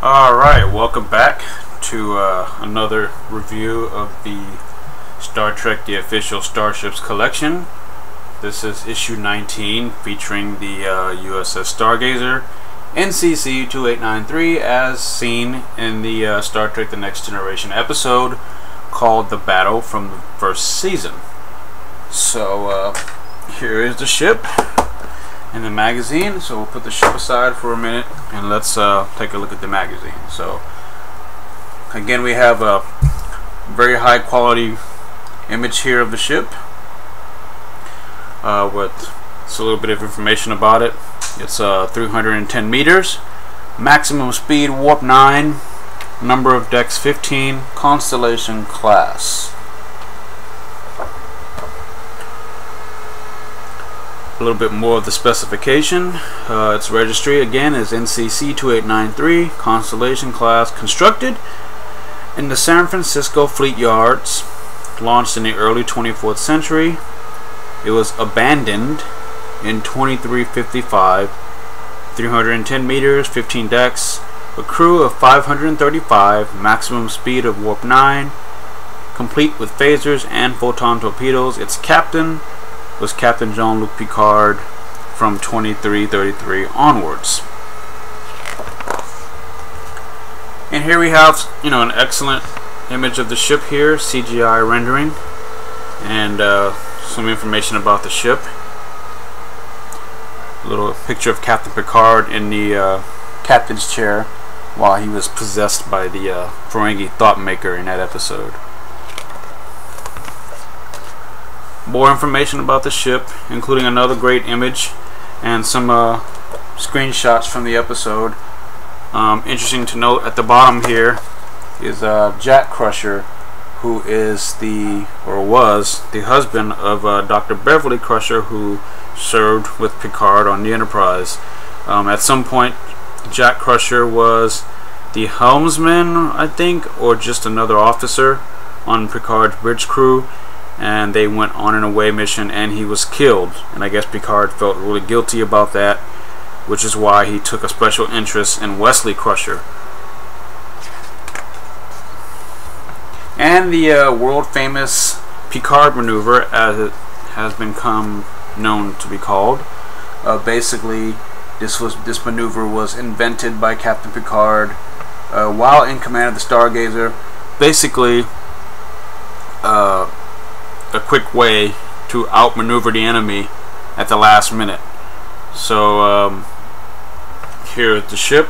Alright, welcome back to another review of the Star Trek The Official Starships collection. This is issue 19 featuring the USS Stargazer NCC-2893 as seen in the Star Trek The Next Generation episode called The Battle from the first season. So here is the ship in the magazine, so we'll put the ship aside for a minute and let's take a look at the magazine. So again, we have a very high quality image here of the ship with a little bit of information about it. It's 310 meters, maximum speed warp 9, number of decks 15, constellation class. A little bit more of the specification. Its registry again is NCC-2893, constellation class, constructed in the San Francisco Fleet Yards, launched in the early 24th century. It was abandoned in 2355, 310 meters, 15 decks, a crew of 535, maximum speed of warp 9, complete with phasers and photon torpedoes. Its captain was Captain Jean-Luc Picard from 2333 onwards. And here we have, an excellent image of the ship here, CGI rendering, and some information about the ship. A little picture of Captain Picard in the captain's chair while he was possessed by the Ferengi thought maker in that episode. More information about the ship, including another great image and some screenshots from the episode. Interesting to note at the bottom here is Jack Crusher, who is was the husband of Dr. Beverly Crusher, who served with Picard on the Enterprise. At some point, Jack Crusher was the helmsman, I think, or just another officer on Picard's bridge crew, and they went on an away mission and he was killed, and I guess Picard felt really guilty about that, which is why he took a special interest in Wesley Crusher. And the world famous Picard maneuver, as it has become known to be called, basically this maneuver was invented by Captain Picard while in command of the Stargazer. Basically a quick way to outmaneuver the enemy at the last minute. So here is the ship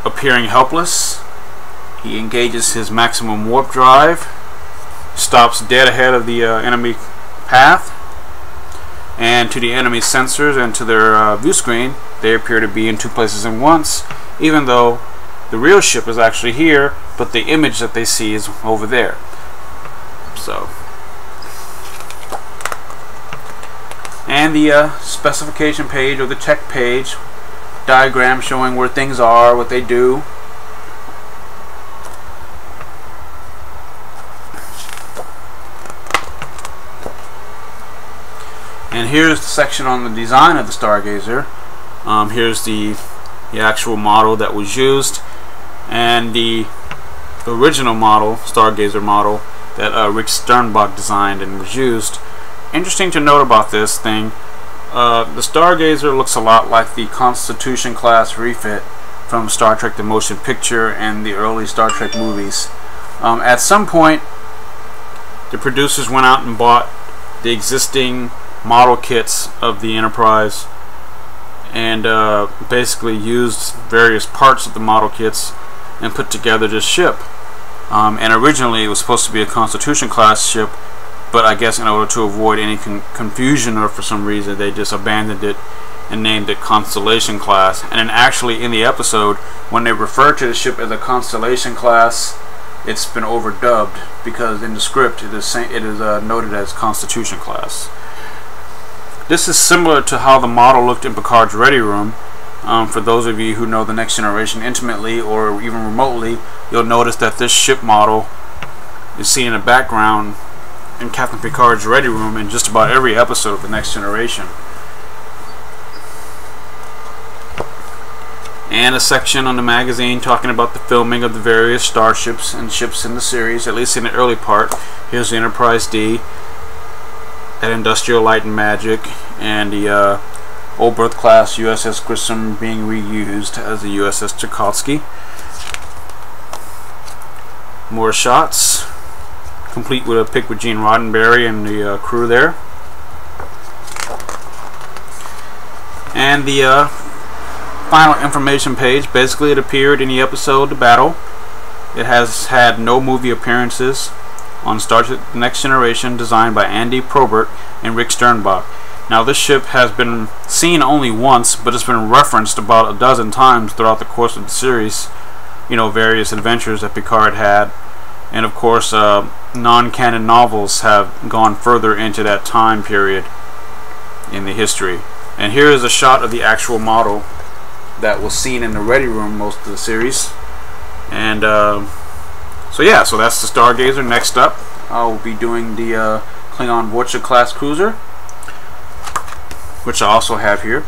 appearing helpless. He engages his maximum warp drive, stops dead ahead of the enemy path, and to the enemy sensors and to their view screen, they appear to be in two places at once, even though the real ship is actually here, but the image that they see is over there. So, and the specification page, or the tech page, diagram showing where things are, what they do. And here's the section on the design of the Stargazer. Here's the actual model that was used, and the original model, Stargazer model, that Rick Sternbach designed and was used. Interesting to note about this thing, the Stargazer looks a lot like the Constitution class refit from Star Trek The Motion Picture and the early Star Trek movies. At some point, the producers went out and bought the existing model kits of the Enterprise and basically used various parts of the model kits and put together this ship. And originally it was supposed to be a Constitution class ship, but I guess in order to avoid any confusion, or for some reason, they just abandoned it and named it Constellation class. And then actually in the episode, when they refer to the ship as a Constellation class, it's been overdubbed, because in the script it is noted as Constitution class. This is similar to how the model looked in Picard's ready room. For those of you who know The Next Generation intimately or even remotely, you'll notice that this ship model is seen in the background in Captain Picard's ready room in just about every episode of The Next Generation. and a section on the magazine talking about the filming of the various starships and ships in the series, at least in the early part. Here's the Enterprise D, at Industrial Light and Magic, and the Old Berth class USS Grissom being reused as the USS Tchaikovsky. More shots, complete with a pic with Gene Roddenberry and the crew there. And the final information page, basically it appeared in the episode The Battle. It has had no movie appearances on Starship The Next Generation, designed by Andy Probert and Rick Sternbach. Now this ship has been seen only once, but it's been referenced about a dozen times throughout the course of the series. You know, various adventures that Picard had, and of course non-canon novels have gone further into that time period in the history. And here is a shot of the actual model that was seen in the Ready Room most of the series. And so yeah, so that's the Stargazer. Next up, I will be doing the Klingon Vorcha class cruiser, which I also have here.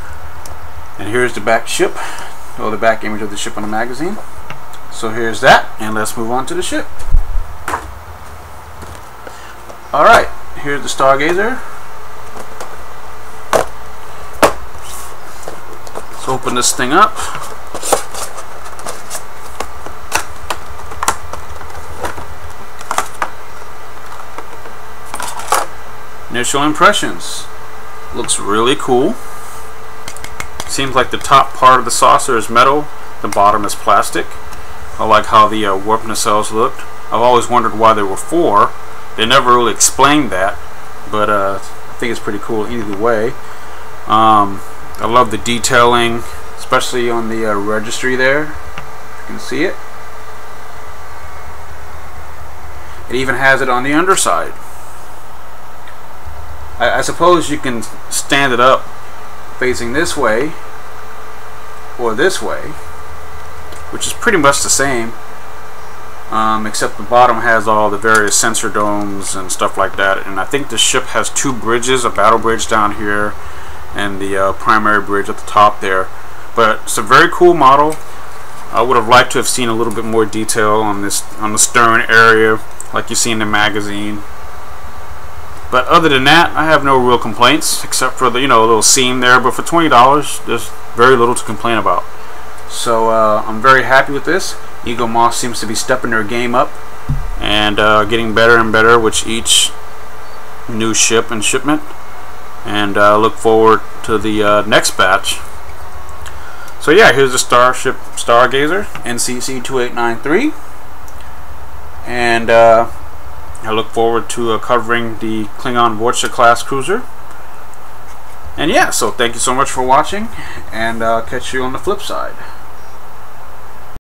And here's the back ship, or the back image of the ship on the magazine. So here's that, and let's move on to the ship. Alright, here's the Stargazer. Let's open this thing up. Initial impressions. Looks really cool. Seems like the top part of the saucer is metal, the bottom is plastic. I like how the warp nacelles looked. I've always wondered why there were 4. They never really explained that, but I think it's pretty cool either way. I love the detailing, especially on the registry there. You can see it. It even has it on the underside. I suppose you can stand it up facing this way or this way, which is pretty much the same, except the bottom has all the various sensor domes and stuff like that. And I think the ship has 2 bridges, a battle bridge down here and the primary bridge at the top there. But it's a very cool model. I would have liked to have seen a little bit more detail on this, on the stern area, like you see in the magazine. But other than that, I have no real complaints, except for the, you know, little seam there. But for $20, there's very little to complain about. So I'm very happy with this. Eagle Moss seems to be stepping their game up and getting better and better with each new ship and shipment. And look forward to the next batch. So yeah, here's the Starship Stargazer NCC-2893, and I look forward to covering the Klingon Vorcha class cruiser. And yeah, so thank you so much for watching, and I'll catch you on the flip side.